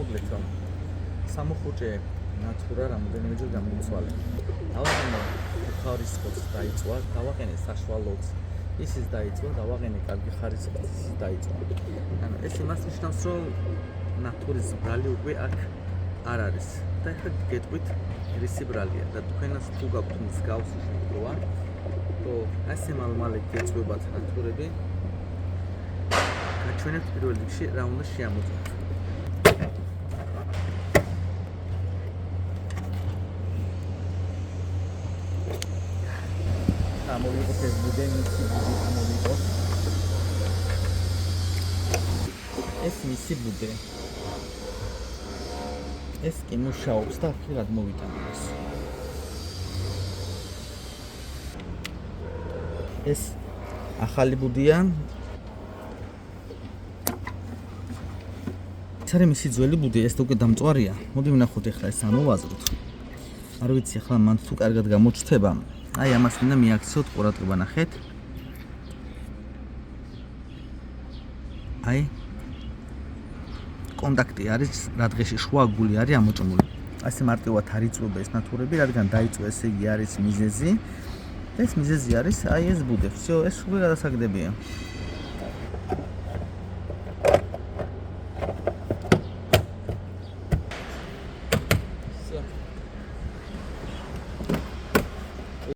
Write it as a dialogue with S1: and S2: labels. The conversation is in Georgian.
S1: მოგლეთ რომ სამოხუჭე ნატურა რამოდენიმეჯერ გამიცვალე. დავაყენე ხარისხს დაიწვა, დავაყენე საშუალოც. ისიც დაიწვა, დავაყენე კარგი ხარისხს, ისიც დაიწვა. ანუ ეს იმას ნიშნავს, რომ ნატურის ბრალი უკვე აქ არ არის. და ახლა გეტყვით რისი ბრალია და თქვენას თუ გაქვთ მსგავსი შემთხვევა, რომ ასე მალ-მალე გეწვებათ ნატურები, გაჩვენებთ პირველ რიგში რა უნდა შეამოწმოთ. ამოვიღოთ ეს ბუდენი, ამოვიღოთ. ეს მისი ბუდე. ეს კი მუშაობს და აქ მოვიტანოს. ეს ახალი ბუდია. ეს არის მისი ძველი ბუდე, ეს უკვე დამწვარია. მოდი ვნახოთ ახლა ეს ამოვაზროთ. არ ვიცი ახლა მან თუ კარგად გამოჩნდება. აი ამას მინდა მიაქციოთ ყურადღება ნახეთ. აი კონტაქტი არის, რა დღეში შუა გული არის ამოჭმული. ასე მარტივად არ იწვება ეს ნატურები, რადგან დაიწვა, ესე იგი არის მიზეზი. ეს მიზეზი არის აი ეს ბუდე. всё, ეს უკვე გადასაგდებია.